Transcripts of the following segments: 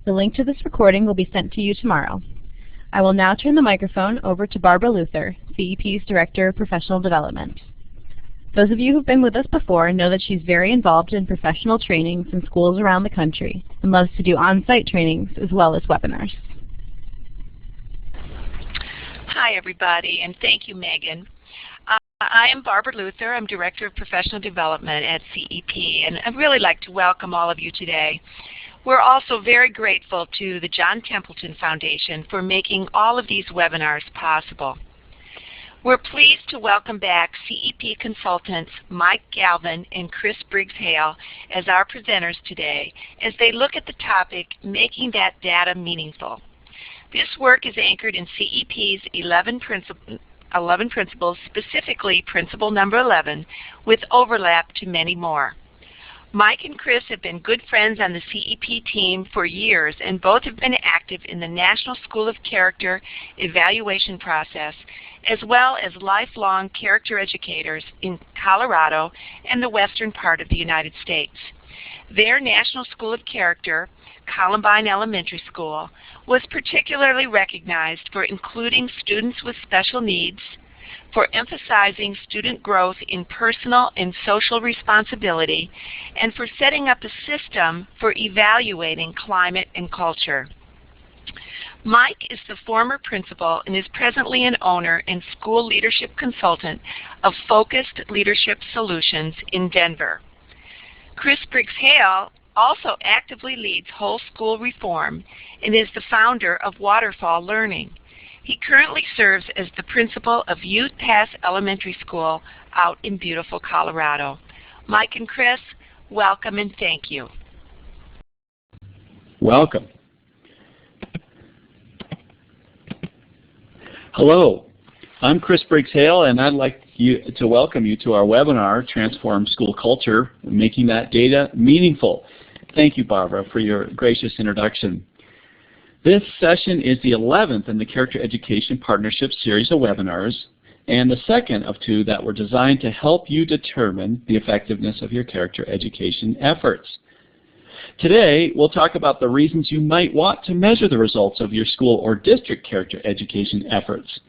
The link to this recording will be sent to you tomorrow. I will now turn the microphone over to Barbara Luther, CEP's Director of Professional Development. Those of you who've been with us before know that she's very involved in professional trainings in schools around the country and loves to do on-site trainings as well as webinars. Hi everybody, and thank you, Megan. I am Barbara Luther. I'm Director of Professional Development at CEP, and I'd really like to welcome all of you today. We're also very grateful to the John Templeton Foundation for making all of these webinars possible. We're pleased to welcome back CEP consultants Mike Galvin and Chris Briggs-Hale as our presenters today as they look at the topic, Making That Data Meaningful. This work is anchored in CEP's 11 principles, specifically Principle number 11, with overlap to many more. Mike and Chris have been good friends on the CEP team for years, and both have been active in the National School of Character evaluation process, as well as lifelong character educators in Colorado and the western part of the United States. Their National School of Character, Columbine Elementary School, was particularly recognized for including students with special needs, for emphasizing student growth in personal and social responsibility, and for setting up a system for evaluating climate and culture. Mike is the former principal and is presently an owner and school leadership consultant of Focused Leadership Solutions in Denver. Chris Briggs-Hale also actively leads whole school reform and is the founder of Waterfall Learning. He currently serves as the principal of Youth Pass Elementary School out in beautiful Colorado. Mike and Chris, welcome and thank you. Welcome. Hello, I'm Chris Briggs-Hale, and I'd like to welcome you to our webinar, Transform School Culture, Making That Data Meaningful. Thank you, Barbara, for your gracious introduction. This session is the 11th in the Character Education Partnership series of webinars, and the second of two that were designed to help you determine the effectiveness of your character education efforts. Today, we'll talk about the reasons you might want to measure the results of your school or district character education efforts.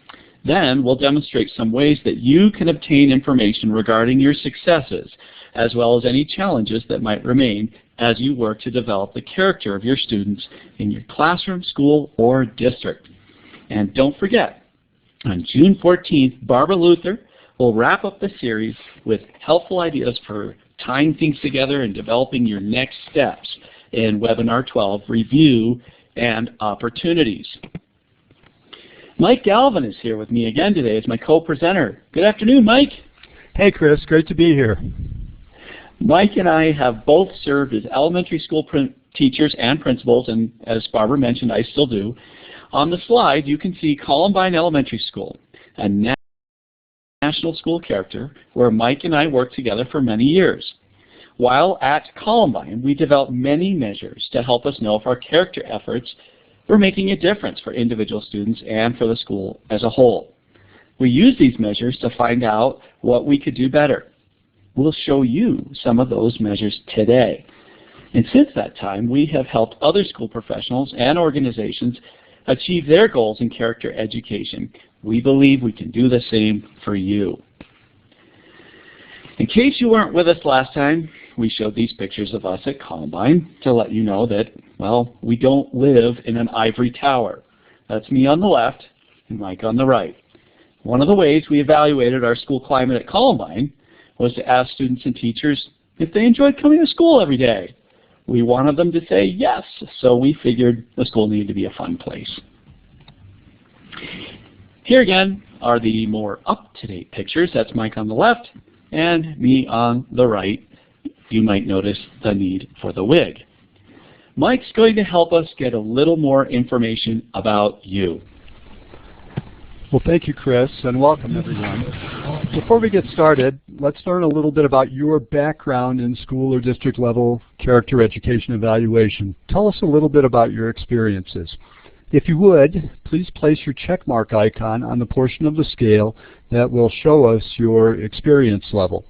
Then, we'll demonstrate some ways that you can obtain information regarding your successes, as well as any challenges that might remain as you work to develop the character of your students in your classroom, school, or district. And don't forget, on June 14th, Barbara Luther will wrap up the series with helpful ideas for tying things together and developing your next steps in Webinar 12, Review and Opportunities. Mike Galvin is here with me again today as my co-presenter. Good afternoon, Mike. Hey, Chris. Great to be here. Mike and I have both served as elementary school teachers and principals, and as Barbara mentioned, I still do. On the slide, you can see Columbine Elementary School, a national school character where Mike and I worked together for many years. While at Columbine, we developed many measures to help us know if our character efforts were making a difference for individual students and for the school as a whole. We use these measures to find out what we could do better. We'll show you some of those measures today. And since that time, we have helped other school professionals and organizations achieve their goals in character education. We believe we can do the same for you. In case you weren't with us last time, we showed these pictures of us at Columbine to let you know that, well, we don't live in an ivory tower. That's me on the left and Mike on the right. One of the ways we evaluated our school climate at Columbine was to ask students and teachers if they enjoyed coming to school every day. We wanted them to say yes, so we figured the school needed to be a fun place. Here again are the more up-to-date pictures. That's Mike on the left and me on the right. You might notice the need for the wig. Mike's going to help us get a little more information about you. Well, thank you, Chris, and welcome, everyone. Before we get started, let's learn a little bit about your background in school or district level character education evaluation. Tell us a little bit about your experiences. If you would, please place your check mark icon on the portion of the scale that will show us your experience level.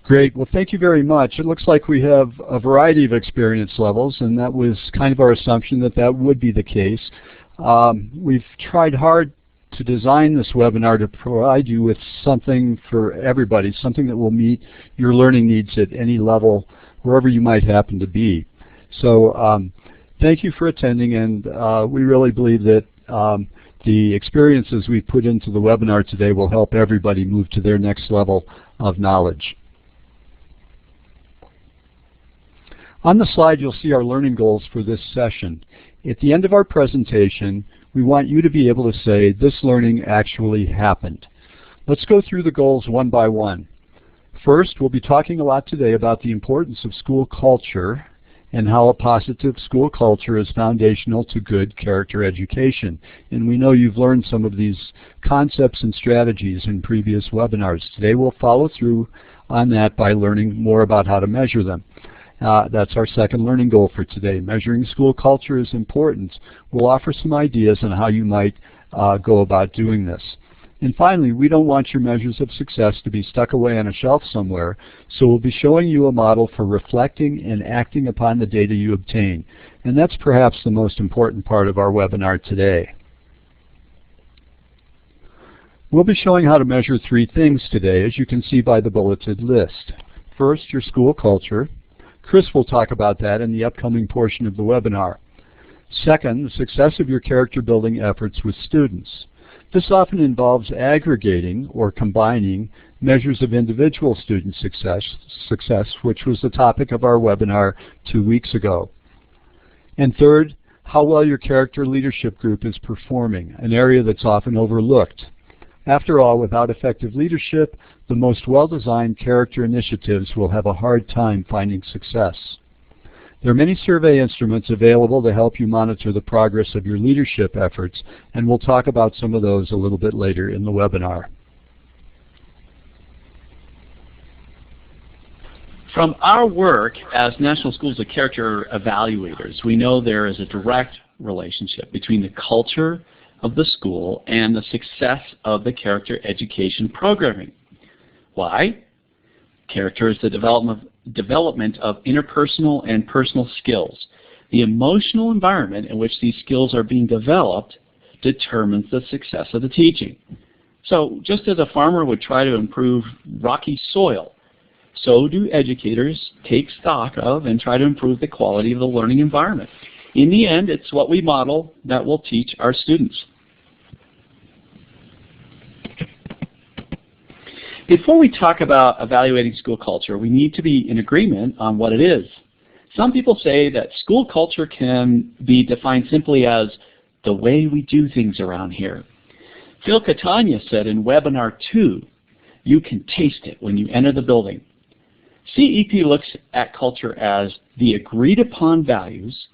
Great. Well, thank you very much. It looks like we have a variety of experience levels, and that was kind of our assumption that that would be the case. We've tried hard to design this webinar to provide you with something for everybody, something that will meet your learning needs at any level, wherever you might happen to be. So thank you for attending, and we really believe that the experiences we've put into the webinar today will help everybody move to their next level of knowledge. On the slide, you'll see our learning goals for this session. At the end of our presentation, we want you to be able to say, this learning actually happened. Let's go through the goals one by one. First, we'll be talking a lot today about the importance of school culture and how a positive school culture is foundational to good character education. And we know you've learned some of these concepts and strategies in previous webinars. Today we'll follow through on that by learning more about how to measure them. That's our second learning goal for today. Measuring school culture is important. We'll offer some ideas on how you might go about doing this. And finally, we don't want your measures of success to be stuck away on a shelf somewhere, so we'll be showing you a model for reflecting and acting upon the data you obtain. And that's perhaps the most important part of our webinar today. We'll be showing how to measure three things today, as you can see by the bulleted list. First, your school culture. Chris will talk about that in the upcoming portion of the webinar. Second, the success of your character building efforts with students. This often involves aggregating or combining measures of individual student success, which was the topic of our webinar 2 weeks ago. And third, how well your character leadership group is performing, an area that's often overlooked. After all, without effective leadership, the most well-designed character initiatives will have a hard time finding success. There are many survey instruments available to help you monitor the progress of your leadership efforts, and we'll talk about some of those a little bit later in the webinar. From our work as National Schools of Character evaluators, we know there is a direct relationship between the culture of the school and the success of the character education programming. Why? Character is the development of interpersonal and personal skills. The emotional environment in which these skills are being developed determines the success of the teaching. So just as a farmer would try to improve rocky soil, so do educators take stock of and try to improve the quality of the learning environment. In the end, it's what we model that will teach our students. Before we talk about evaluating school culture, we need to be in agreement on what it is. Some people say that school culture can be defined simply as the way we do things around here. Phil Catania said in webinar 2, you can taste it when you enter the building. CEP looks at culture as the agreed upon values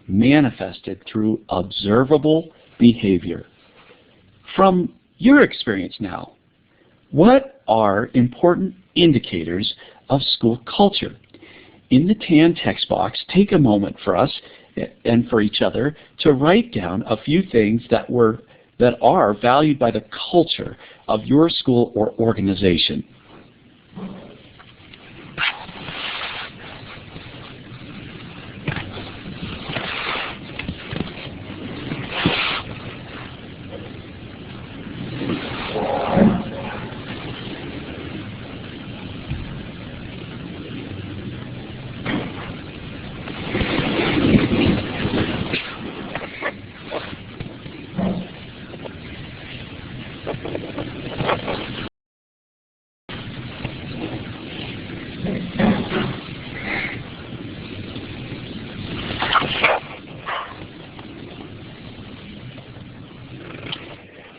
manifested through observable behavior. From your experience now, what are important indicators of school culture? In the tan text box, take a moment for us and for each other to write down a few things that are valued by the culture of your school or organization.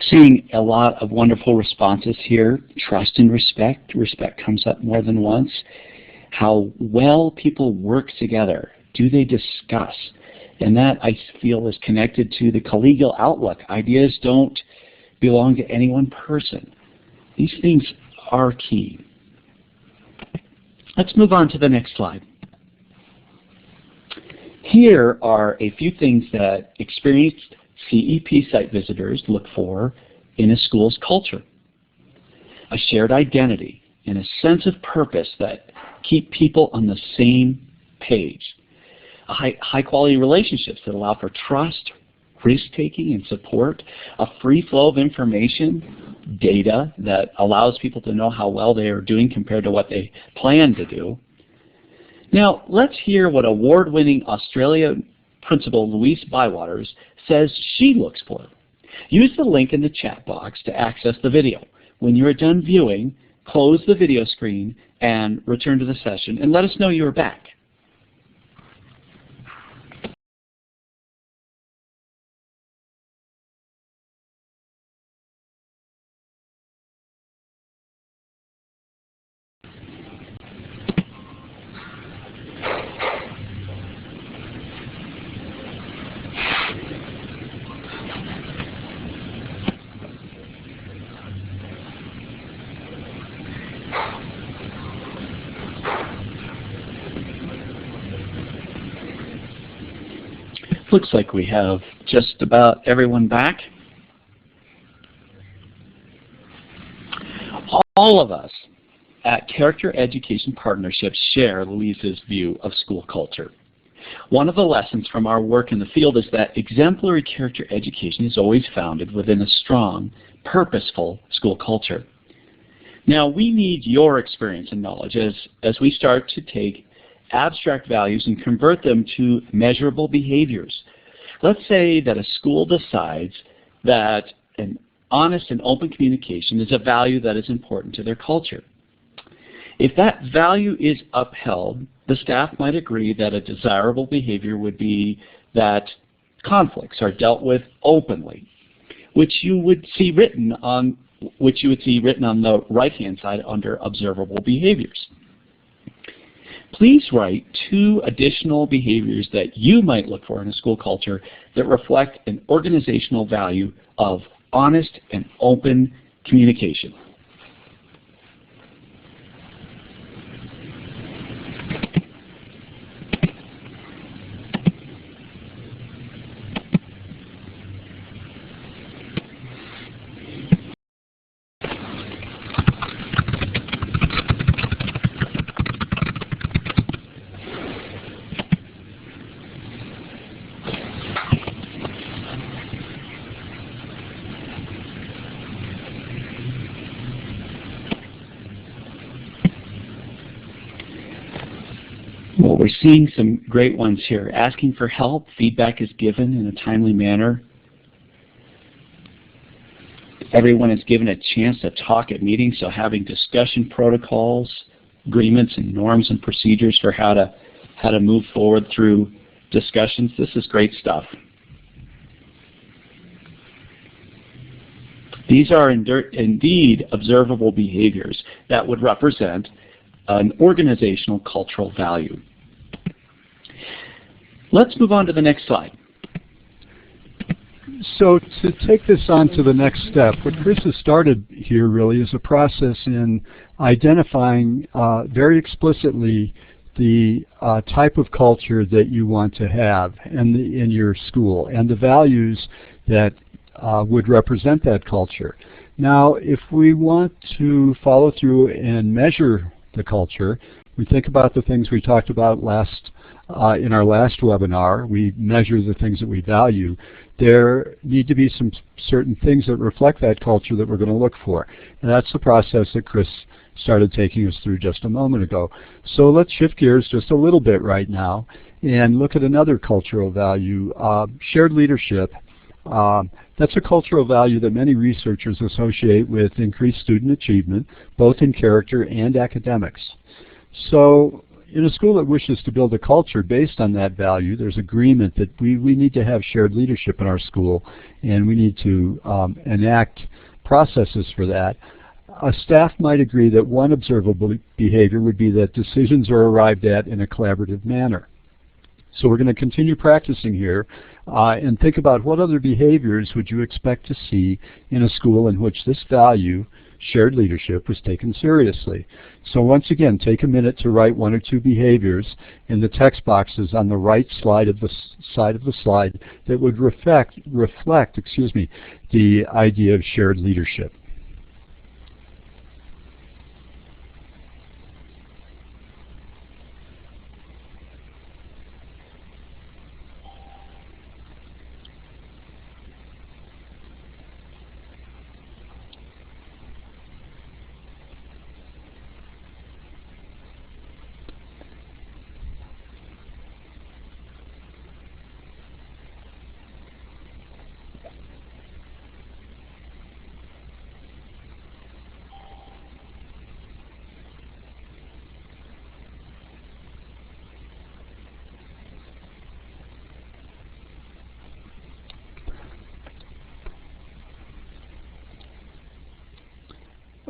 Seeing a lot of wonderful responses here. Trust and respect. Respect comes up more than once. How well people work together. Do they discuss? And that, I feel, is connected to the collegial outlook. Ideas don't belong to any one person. These things are key. Let's move on to the next slide. Here are a few things that experienced CEP site visitors look for in a school's culture. A shared identity. and a sense of purpose that keep people on the same page. High quality relationships that allow for trust, risk-taking, and support. A free flow of information, data that allows people to know how well they are doing compared to what they plan to do. Now, let's hear what award-winning Australian principal Louise Bywaters says she looks for. Use the link in the chat box to access the video. When you are done viewing, close the video screen and return to the session and let us know you are back. Looks like we have just about everyone back. All of us at Character Education Partnerships share Louise's view of school culture. One of the lessons from our work in the field is that exemplary character education is always founded within a strong, purposeful school culture. Now, we need your experience and knowledge as we start to take abstract values and convert them to measurable behaviors. Let's say that a school decides that an honest and open communication is a value that is important to their culture. If that value is upheld, the staff might agree that a desirable behavior would be that conflicts are dealt with openly, which you would see written on the right-hand side under observable behaviors. Please write 2 additional behaviors that you might look for in a school culture that reflect an organizational value of honest and open communication. Well, we're seeing some great ones here. Asking for help, feedback is given in a timely manner. Everyone is given a chance to talk at meetings, so having discussion protocols, agreements and norms and procedures for how to move forward through discussions. This is great stuff. These are indeed observable behaviors that would represent an organizational cultural value. Let's move on to the next slide. So to take this on to the next step, what Chris has started here really is a process in identifying very explicitly the type of culture that you want to have in your school and the values that would represent that culture. Now, if we want to follow through and measure the culture, we think about the things we talked about in our last webinar. We measure the things that we value. There need to be some certain things that reflect that culture that we're going to look for. And that's the process that Chris started taking us through just a moment ago. So let's shift gears just a little bit right now and look at another cultural value, shared leadership. That's a cultural value that many researchers associate with increased student achievement, both in character and academics. So in a school that wishes to build a culture based on that value, there's agreement that we need to have shared leadership in our school, and we need to enact processes for that. A staff might agree that one observable behavior would be that decisions are arrived at in a collaborative manner. So we're going to continue practicing here and think about what other behaviors would you expect to see in a school in which this value, shared leadership, was taken seriously. So once again, take a minute to write 1 or 2 behaviors in the text boxes on the right side of the slide that would reflect the idea of shared leadership.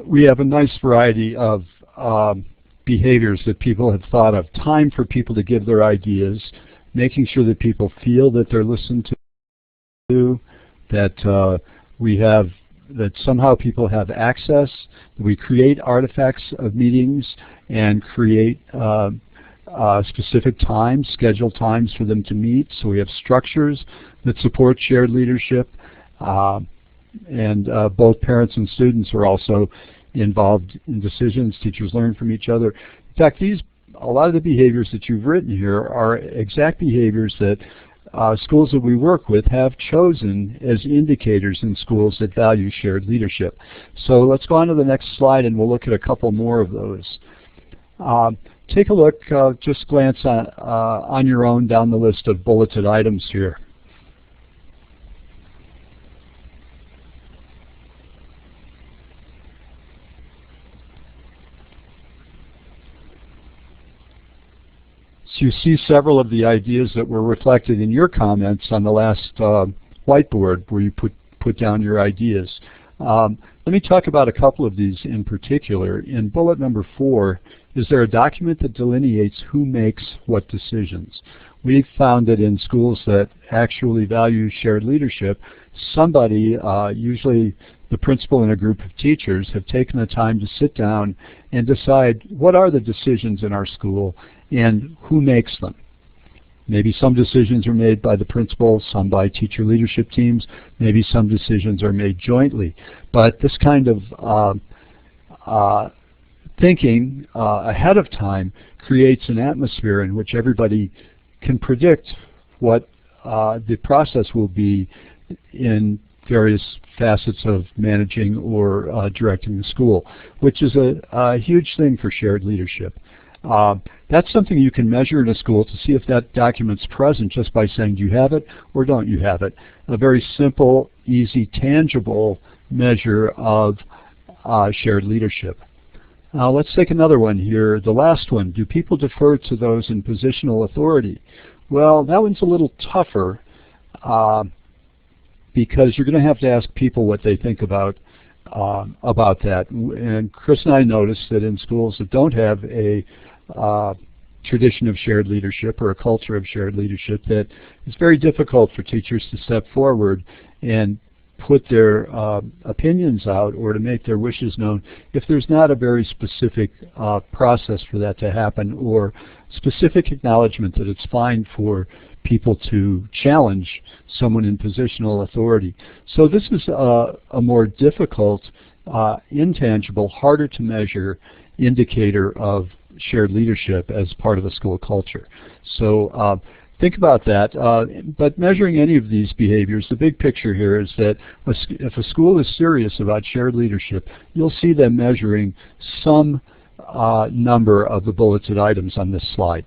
we have a nice variety of behaviors that people have thought of. Time for people to give their ideas, making sure that people feel that they're listened to, that that somehow people have access, that we create artifacts of meetings and create specific times, scheduled times for them to meet, so we have structures that support shared leadership, and both parents and students are also involved in decisions. Teachers learn from each other. In fact, a lot of the behaviors that you've written here are exact behaviors that schools that we work with have chosen as indicators in schools that value shared leadership. So let's go on to the next slide and we'll look at a couple more of those. Take a look, just glance on your own down the list of bulleted items here. So you see several of the ideas that were reflected in your comments on the last whiteboard where you put down your ideas. Let me talk about a couple of these in particular. In bullet number 4, is there a document that delineates who makes what decisions? We've found that in schools that actually value shared leadership, somebody, usually the principal and a group of teachers, have taken the time to sit down and decide what are the decisions in our school and who makes them. Maybe some decisions are made by the principal, some by teacher leadership teams, maybe some decisions are made jointly. But this kind of thinking ahead of time creates an atmosphere in which everybody can predict what the process will be in various facets of managing or directing the school, which is a huge thing for shared leadership. That's something you can measure in a school to see if that document's present just by saying, do you have it or don't you have it? A very simple, easy, tangible measure of shared leadership. Let's take another one here. The last one, do people defer to those in positional authority? Well, that one's a little tougher because you're going to have to ask people what they think about that. And Chris and I noticed that in schools that don't have a tradition of shared leadership or a culture of shared leadership, that it's very difficult for teachers to step forward and put their opinions out or to make their wishes known if there's not a very specific process for that to happen, or specific acknowledgement that it's fine for people to challenge someone in positional authority. So this is a more difficult, intangible, harder to measure indicator of shared leadership as part of the school culture. So think about that. But measuring any of these behaviors, the big picture here is that if a school is serious about shared leadership, you'll see them measuring some number of the bulleted items on this slide.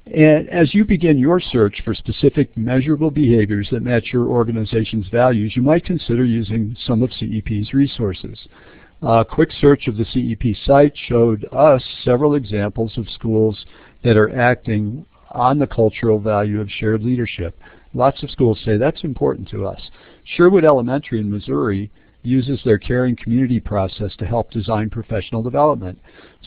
And as you begin your search for specific measurable behaviors that match your organization's values, you might consider using some of CEP's resources. A quick search of the CEP site showed us several examples of schools that are acting on the cultural value of shared leadership. Lots of schools say that's important to us. Sherwood Elementary in Missouri uses their caring community process to help design professional development.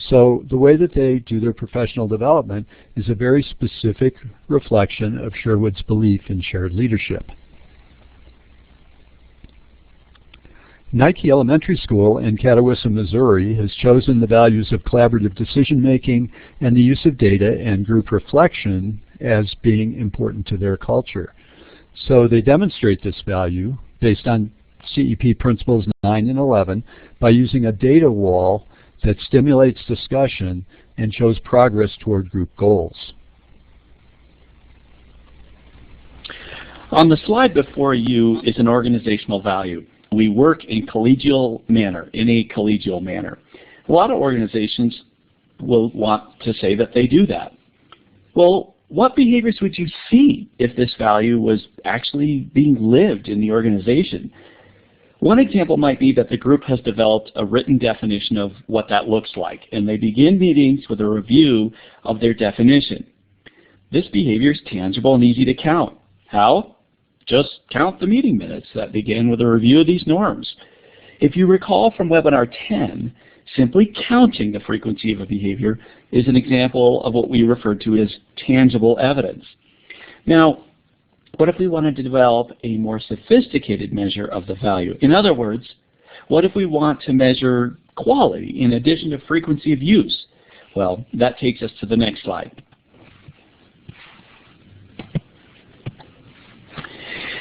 So the way that they do their professional development is a very specific reflection of Sherwood's belief in shared leadership. Nike Elementary School in Catawissa, Missouri has chosen the values of collaborative decision-making and the use of data and group reflection as being important to their culture. So they demonstrate this value based on CEP Principles 9 and 11 by using a data wall that stimulates discussion and shows progress toward group goals. On the slide before you is an organizational value. We work in a collegial manner. A lot of organizations will want to say that they do that. Well, what behaviors would you see if this value was actually being lived in the organization? One example might be that the group has developed a written definition of what that looks like, and they begin meetings with a review of their definition. This behavior is tangible and easy to count. How? Just count the meeting minutes that begin with a review of these norms. If you recall from webinar 10, simply counting the frequency of a behavior is an example of what we refer to as tangible evidence. Now, what if we wanted to develop a more sophisticated measure of the value? In other words, what if we want to measure quality in addition to frequency of use? Well, that takes us to the next slide.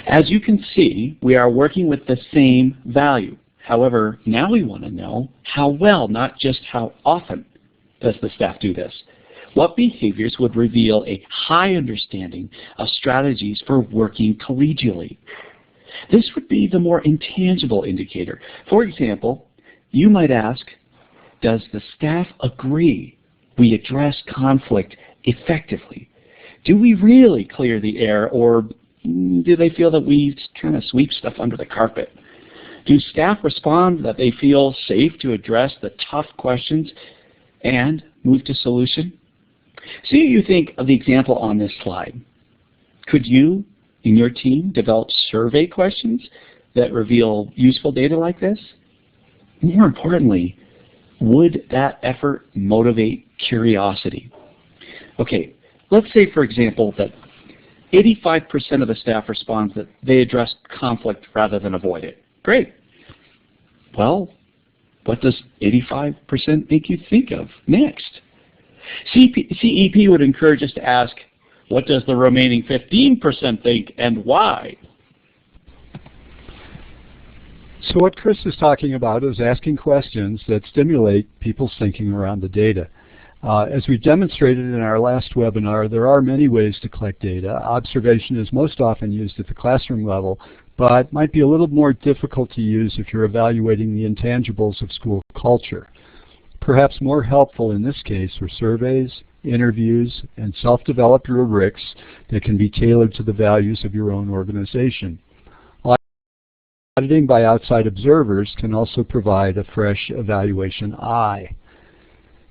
As you can see, we are working with the same value. However, now we want to know how well, not just how often, does the staff do this. What behaviors would reveal a high understanding of strategies for working collegially? This would be the more intangible indicator. For example, you might ask, does the staff agree we address conflict effectively? Do we really clear the air, or do they feel that we kind of sweep stuff under the carpet? Do staff respond that they feel safe to address the tough questions and move to solution? See what you think of the example on this slide. Could you, in your team, develop survey questions that reveal useful data like this? More importantly, would that effort motivate curiosity? Okay, let's say, for example, that 85% of the staff responds that they address conflict rather than avoid it. Great. Well, what does 85% make you think of next? CEP would encourage us to ask, what does the remaining 15% think and why? So what Chris is talking about is asking questions that stimulate people's thinking around the data. As we demonstrated in our last webinar, there are many ways to collect data. Observation is most often used at the classroom level, but might be a little more difficult to use if you're evaluating the intangibles of school culture. Perhaps more helpful in this case are surveys, interviews, and self-developed rubrics that can be tailored to the values of your own organization. Auditing by outside observers can also provide a fresh evaluation eye.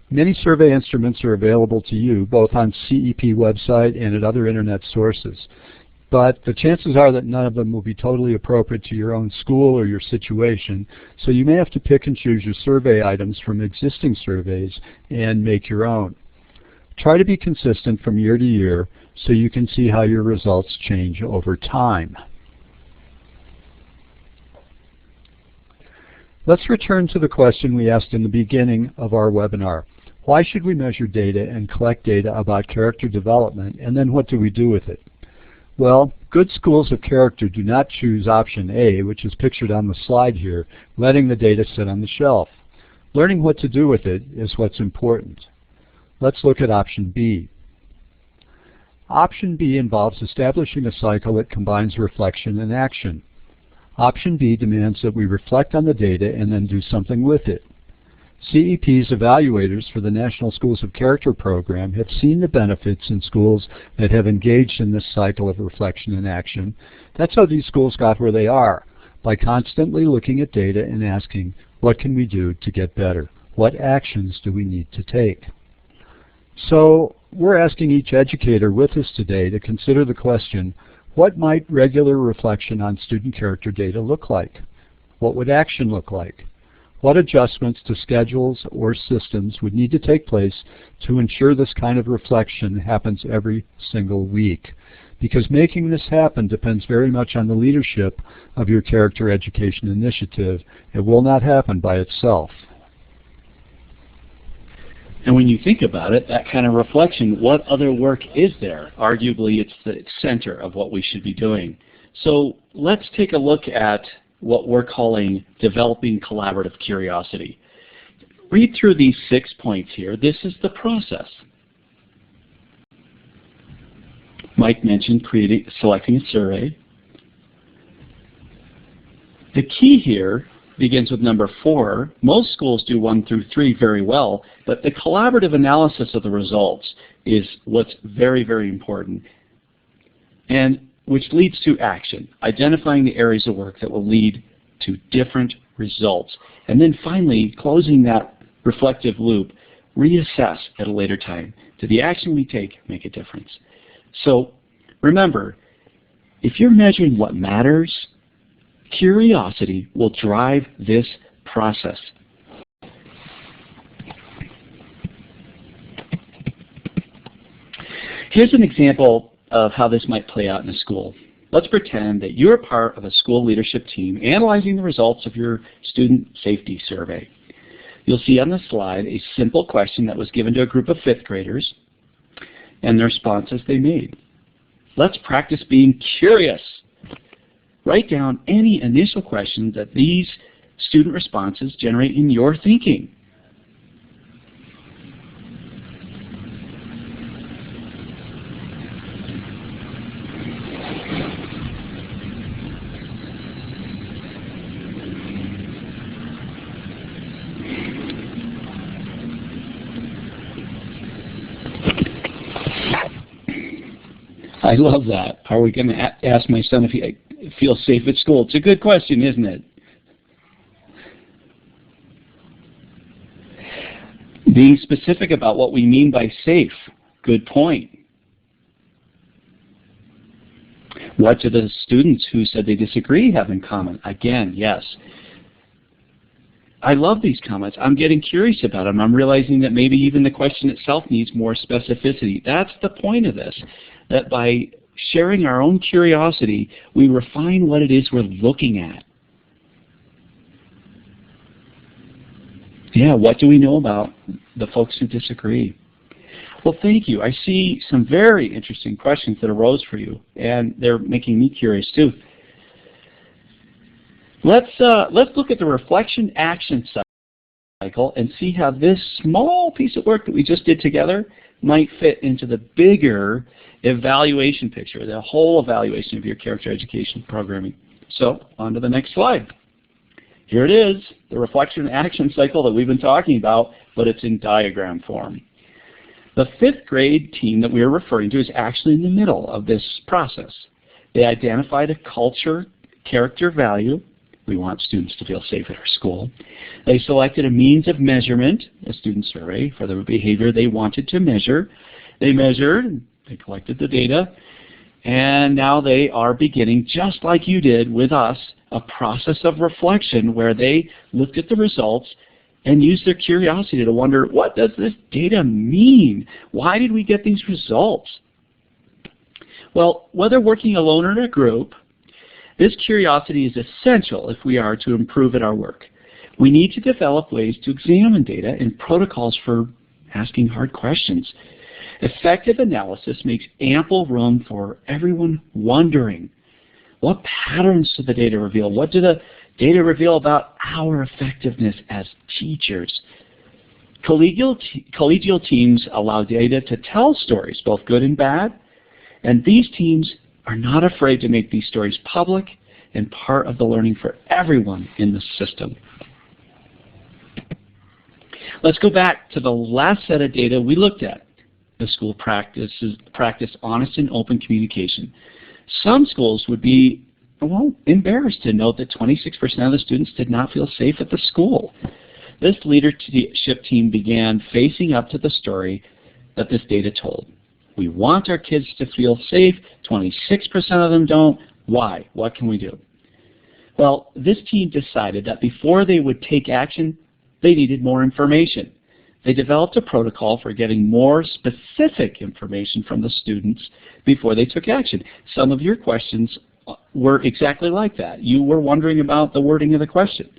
Many survey instruments are available to you, both on CEP website and at other internet sources. But the chances are that none of them will be totally appropriate to your own school or your situation, so you may have to pick and choose your survey items from existing surveys and make your own. Try to be consistent from year to year so you can see how your results change over time. Let's return to the question we asked in the beginning of our webinar. Why should we measure data and collect data about character development, and then what do we do with it? Well, good schools of character do not choose option A, which is pictured on the slide here, letting the data sit on the shelf. Learning what to do with it is what's important. Let's look at option B. Option B involves establishing a cycle that combines reflection and action. Option B demands that we reflect on the data and then do something with it. CEP's evaluators for the National Schools of Character program have seen the benefits in schools that have engaged in this cycle of reflection and action. That's how these schools got where they are, by constantly looking at data and asking, what can we do to get better? What actions do we need to take? So we're asking each educator with us today to consider the question, what might regular reflection on student character data look like? What would action look like? What adjustments to schedules or systems would need to take place to ensure this kind of reflection happens every single week? Because making this happen depends very much on the leadership of your character education initiative. It will not happen by itself. And when you think about it, that kind of reflection, what other work is there? Arguably, it's the center of what we should be doing. So let's take a look at what we're calling developing collaborative curiosity. Read through these 6 points here. This is the process. Mike mentioned selecting a survey. The key here begins with number 4. Most schools do 1 through 3 very well, but the collaborative analysis of the results is what's very, very important, and which leads to action, identifying the areas of work that will lead to different results. And then finally, closing that reflective loop, reassess at a later time. Did the action we take make a difference? So remember, if you're measuring what matters, Curiosity will drive this process. Here's an example of how this might play out in a school. Let's pretend that you're part of a school leadership team analyzing the results of your student safety survey. You'll see on the slide a simple question that was given to a group of 5th graders and the responses they made. Let's practice being curious. Write down any initial questions that these student responses generate in your thinking. I love that. Are we going to ask my son if he feels safe at school? It's a good question, isn't it? Being specific about what we mean by safe. Good point. What do the students who said they disagree have in common? Again, yes. I love these comments. I'm getting curious about them. I'm realizing that maybe even the question itself needs more specificity. That's the point of this, that by sharing our own curiosity, we refine what it is we're looking at. Yeah, what do we know about the folks who disagree? Well, thank you. I see some very interesting questions that arose for you, and they're making me curious too. Let's look at the reflection action cycle and see how this small piece of work that we just did together might fit into the bigger evaluation picture, the whole evaluation of your character education programming. So, on to the next slide. Here it is, the reflection action cycle that we've been talking about, but it's in diagram form. The 5th grade team that we are referring to is actually in the middle of this process. They identified a culture, character value. We want students to feel safe at our school. They selected a means of measurement, a student survey, for the behavior they wanted to measure. They measured, they collected the data, and now they are beginning, just like you did with us, a process of reflection where they looked at the results and used their curiosity to wonder, what does this data mean? Why did we get these results? Well, whether working alone or in a group, this curiosity is essential if we are to improve at our work. We need to develop ways to examine data and protocols for asking hard questions. Effective analysis makes ample room for everyone wondering, what patterns do the data reveal? What do the data reveal about our effectiveness as teachers? Collegial teams allow data to tell stories, both good and bad, and these teams are not afraid to make these stories public and part of the learning for everyone in the system. Let's go back to the last set of data we looked at. The school practice honest and open communication. Some schools would be, well, embarrassed to note that 26% of the students did not feel safe at the school. This leadership team began facing up to the story that this data told. We want our kids to feel safe. 26% of them don't. Why? What can we do? Well, this team decided that before they would take action, they needed more information. They developed a protocol for getting more specific information from the students before they took action. Some of your questions were exactly like that. You were wondering about the wording of the question.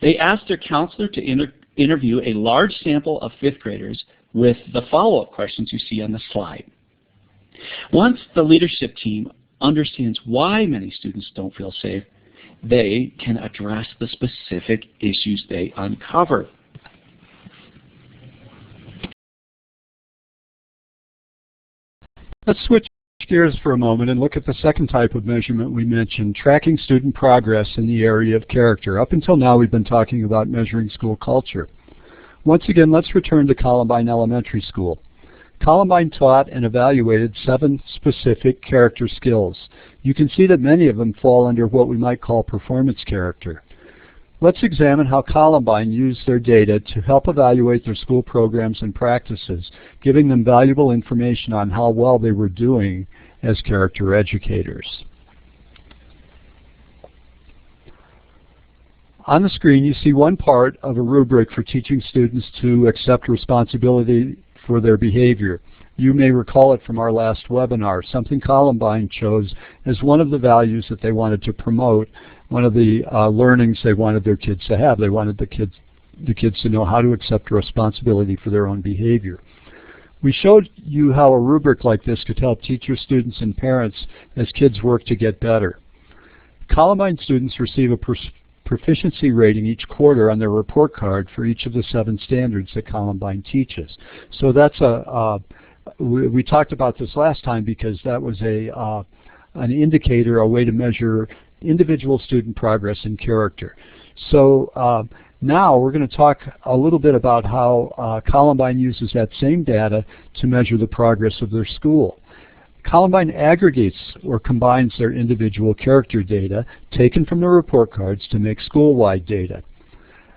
They asked their counselor to interview a large sample of 5th graders with the follow-up questions you see on the slide. Once the leadership team understands why many students don't feel safe, they can address the specific issues they uncover. Let's switch gears for a moment and look at the second type of measurement we mentioned, tracking student progress in the area of character. Up until now, we've been talking about measuring school culture. Once again, let's return to Columbine Elementary School. Columbine taught and evaluated 7 specific character skills. You can see that many of them fall under what we might call performance character. Let's examine how Columbine used their data to help evaluate their school programs and practices, giving them valuable information on how well they were doing as character educators. On the screen, you see one part of a rubric for teaching students to accept responsibility for their behavior. You may recall it from our last webinar, something Columbine chose as one of the values that they wanted to promote, one of the learnings they wanted their kids to have. They wanted the kids to know how to accept responsibility for their own behavior. We showed you how a rubric like this could help teachers, students, and parents as kids work to get better. Columbine students receive a proficiency rating each quarter on their report card for each of the 7 standards that Columbine teaches. So that's we talked about this last time because that was an indicator, a way to measure individual student progress in character. So now we're going to talk a little bit about how Columbine uses that same data to measure the progress of their school. Columbine aggregates or combines their individual character data taken from the report cards to make school-wide data.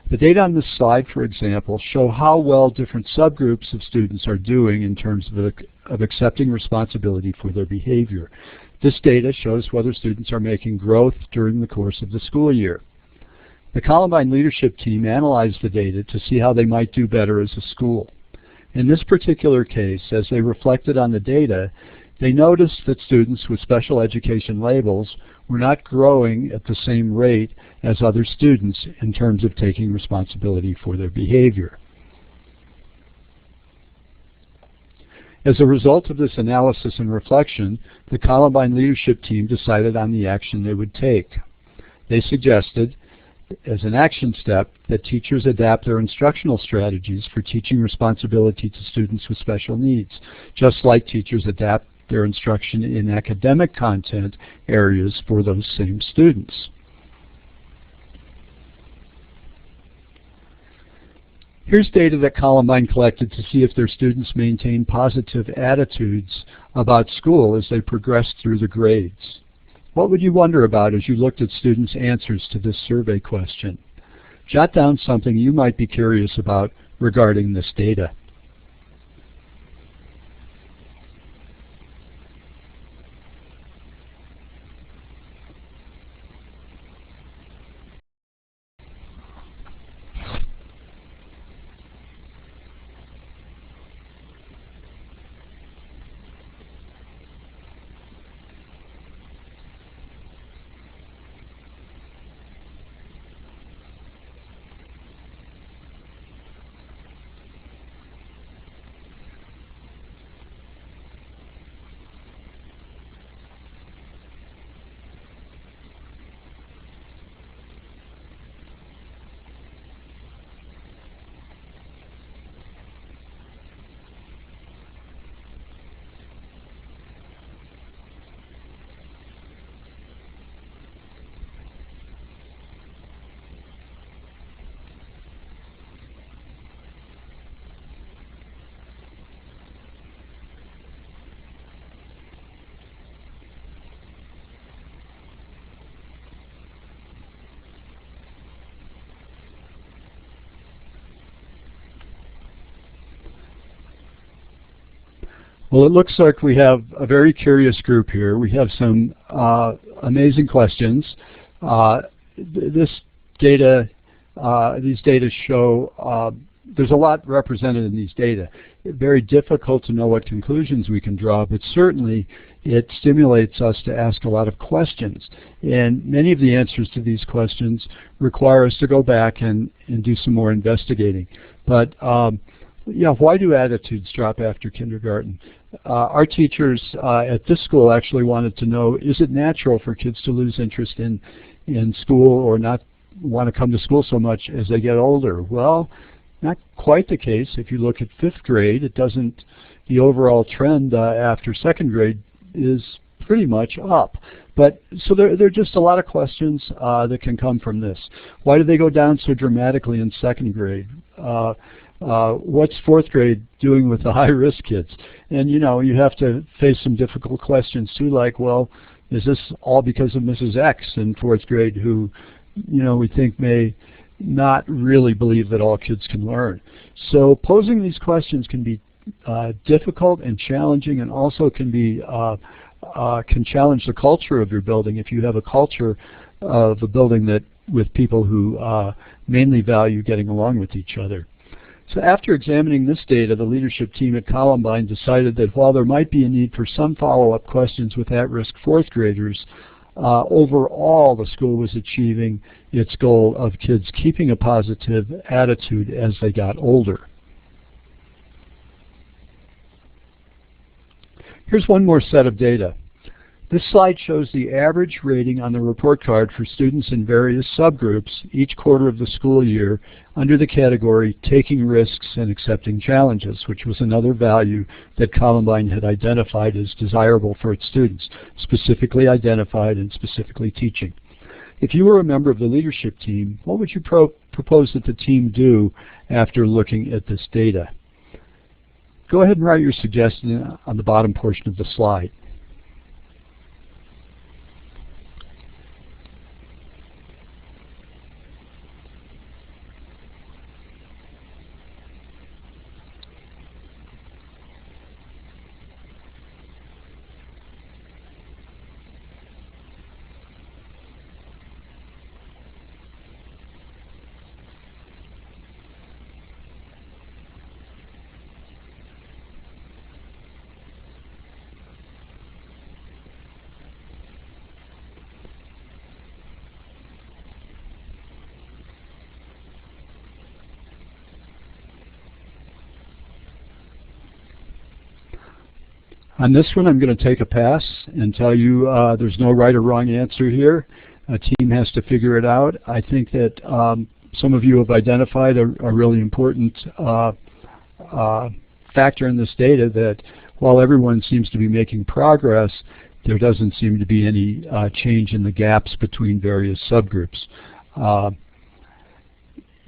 The data on this slide, for example, show how well different subgroups of students are doing in terms of accepting responsibility for their behavior. This data shows whether students are making growth during the course of the school year. The Columbine leadership team analyzed the data to see how they might do better as a school. In this particular case, as they reflected on the data, they noticed that students with special education labels were not growing at the same rate as other students in terms of taking responsibility for their behavior. As a result of this analysis and reflection, the Columbine leadership team decided on the action they would take. They suggested, as an action step, that teachers adapt their instructional strategies for teaching responsibility to students with special needs, just like teachers adapt their instruction in academic content areas for those same students. Here's data that Columbine collected to see if their students maintain positive attitudes about school as they progress through the grades. What would you wonder about as you looked at students' answers to this survey question? Jot down something you might be curious about regarding this data. Well, it looks like we have a very curious group here. We have some amazing questions. These data show there's a lot represented in these data. It's very difficult to know what conclusions we can draw, but certainly it stimulates us to ask a lot of questions. And many of the answers to these questions require us to go back and do some more investigating. But yeah, why do attitudes drop after kindergarten? Our teachers at this school actually wanted to know, is it natural for kids to lose interest in school or not want to come to school so much as they get older? Well, not quite the case. If you look at 5th grade, it doesn't, the overall trend after 2nd grade is pretty much up. But so there are just a lot of questions that can come from this. Why do they go down so dramatically in 2nd grade? What's 4th grade doing with the high-risk kids? And you know, you have to face some difficult questions too, like, well, is this all because of Mrs. X in 4th grade who, you know, we think may not really believe that all kids can learn? So posing these questions can be difficult and challenging, and also can be can challenge the culture of your building. If you have a culture of a building that with people who mainly value getting along with each other. So after examining this data, the leadership team at Columbine decided that while there might be a need for some follow-up questions with at-risk fourth graders, overall the school was achieving its goal of kids keeping a positive attitude as they got older. Here's one more set of data. This slide shows the average rating on the report card for students in various subgroups each quarter of the school year under the category Taking Risks and Accepting Challenges, which was another value that Columbine had identified as desirable for its students, specifically identified and specifically teaching. If you were a member of the leadership team, what would you propose that the team do after looking at this data? Go ahead and write your suggestion on the bottom portion of the slide. On this one, I'm going to take a pass and tell you there's no right or wrong answer here. A team has to figure it out. I think that some of you have identified a really important factor in this data, that while everyone seems to be making progress, there doesn't seem to be any change in the gaps between various subgroups.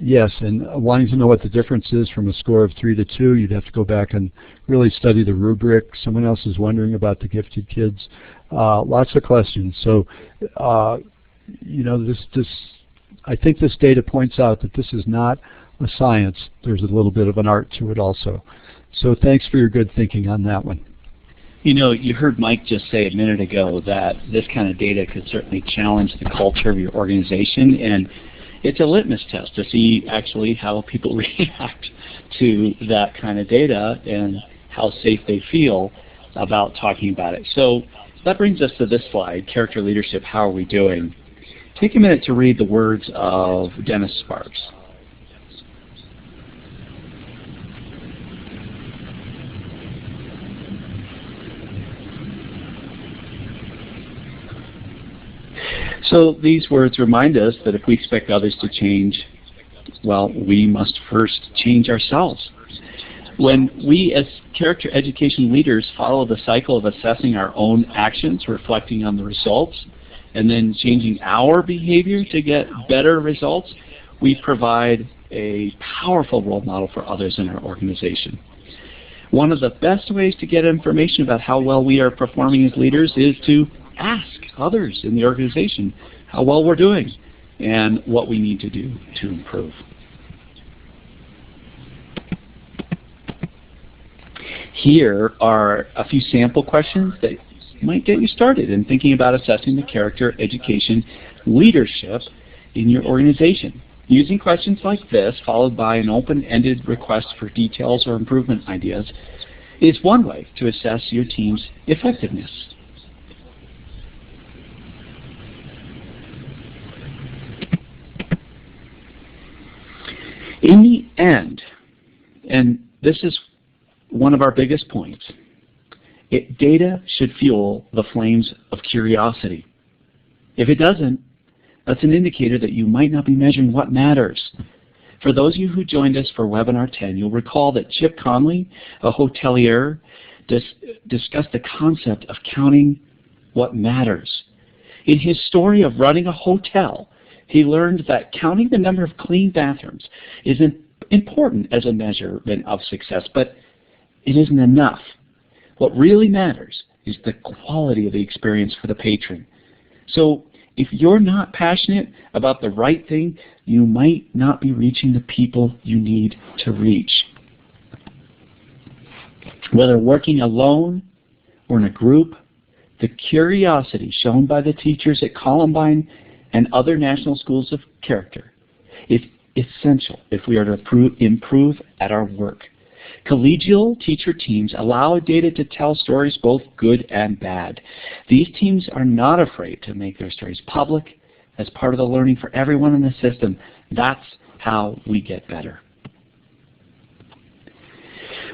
Yes, and wanting to know what the difference is from a score of 3 to 2, you'd have to go back and really study the rubric. Someone else is wondering about the gifted kids. Lots of questions. So, you know, I think this data points out that this is not a science. There's a little bit of an art to it also. So thanks for your good thinking on that one. You know, you heard Mike just say a minute ago that this kind of data could certainly challenge the culture of your organization, and it's a litmus test to see actually how people react to that kind of data and how safe they feel about talking about it. So that brings us to this slide, character leadership, how are we doing? Take a minute to read the words of Dennis Sparks. So these words remind us that if we expect others to change, well, we must first change ourselves. When we as character education leaders follow the cycle of assessing our own actions, reflecting on the results, and then changing our behavior to get better results, we provide a powerful role model for others in our organization. One of the best ways to get information about how well we are performing as leaders is to ask others in the organization how well we're doing and what we need to do to improve. Here are a few sample questions that might get you started in thinking about assessing the character education leadership in your organization. Using questions like this, followed by an open-ended request for details or improvement ideas, is one way to assess your team's effectiveness. In the end, and this is one of our biggest points, data should fuel the flames of curiosity. If it doesn't, that's an indicator that you might not be measuring what matters. For those of you who joined us for Webinar 10, you'll recall that Chip Conley, a hotelier, discussed the concept of counting what matters. In his story of running a hotel, he learned that counting the number of clean bathrooms is important as a measurement of success, but it isn't enough. What really matters is the quality of the experience for the patron. So if you're not passionate about the right thing, you might not be reaching the people you need to reach. Whether working alone or in a group, the curiosity shown by the teachers at Columbine and other national schools of character is essential if we are to improve at our work. Collegial teacher teams allow data to tell stories both good and bad. These teams are not afraid to make their stories public as part of the learning for everyone in the system. That's how we get better.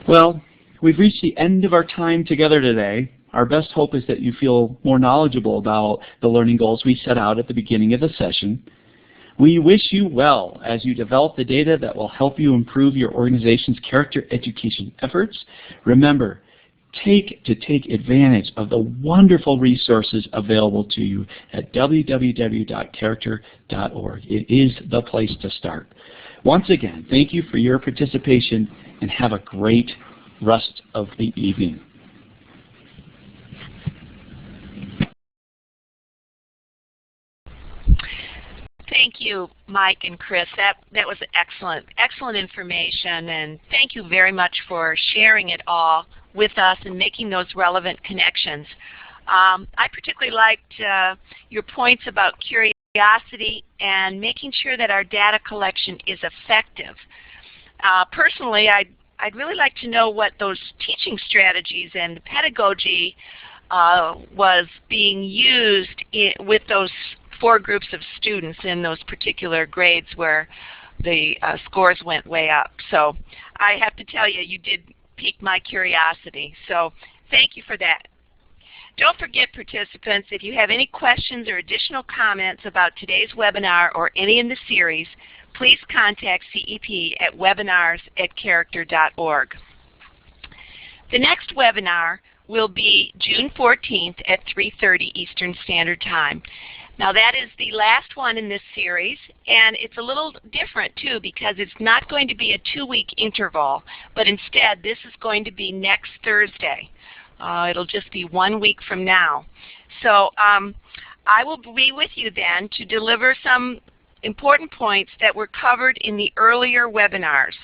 Well, we've reached the end of our time together today. Our best hope is that you feel more knowledgeable about the learning goals we set out at the beginning of the session. We wish you well as you develop the data that will help you improve your organization's character education efforts. Remember, take advantage of the wonderful resources available to you at www.character.org. It is the place to start. Once again, thank you for your participation and have a great rest of the evening. Thank you, Mike and Chris. That was excellent information, and thank you very much for sharing it all with us and making those relevant connections. I particularly liked your points about curiosity and making sure that our data collection is effective. Personally, I'd really like to know what those teaching strategies and the pedagogy was being used with those 4 groups of students in those particular grades where the scores went way up. So I have to tell you, you did pique my curiosity. So thank you for that. Don't forget, participants, if you have any questions or additional comments about today's webinar or any in the series, please contact CEP at webinars@character.org. The next webinar will be June 14th at 3:30 Eastern Standard Time. Now that is the last one in this series, and it's a little different too because it's not going to be a 2-week interval, but instead this is going to be next Thursday. It'll just be 1 week from now. So I will be with you then to deliver some important points that were covered in the earlier webinars.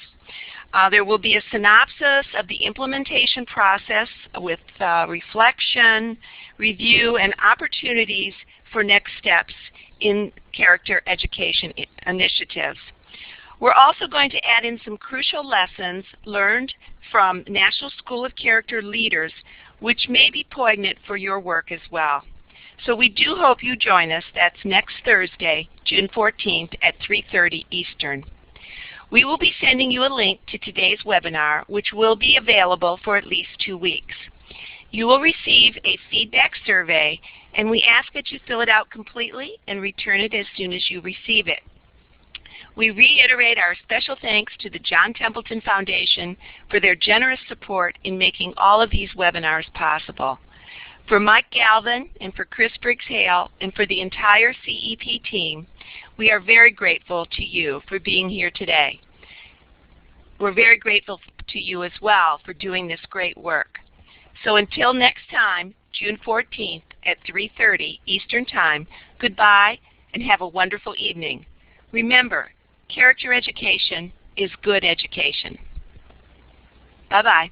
There will be a synopsis of the implementation process with reflection, review, and opportunities for next steps in character education initiatives. We're also going to add in some crucial lessons learned from National School of Character leaders, which may be poignant for your work as well. So we do hope you join us. That's next Thursday, June 14th at 3:30 Eastern. We will be sending you a link to today's webinar, which will be available for at least 2 weeks. You will receive a feedback survey, and we ask that you fill it out completely and return it as soon as you receive it. We reiterate our special thanks to the John Templeton Foundation for their generous support in making all of these webinars possible. For Mike Galvin and for Chris Briggs-Hale and for the entire CEP team, we are very grateful to you for being here today. We're very grateful to you as well for doing this great work. So until next time, June 14th at 3:30 Eastern Time, goodbye and have a wonderful evening. Remember, character education is good education. Bye-bye.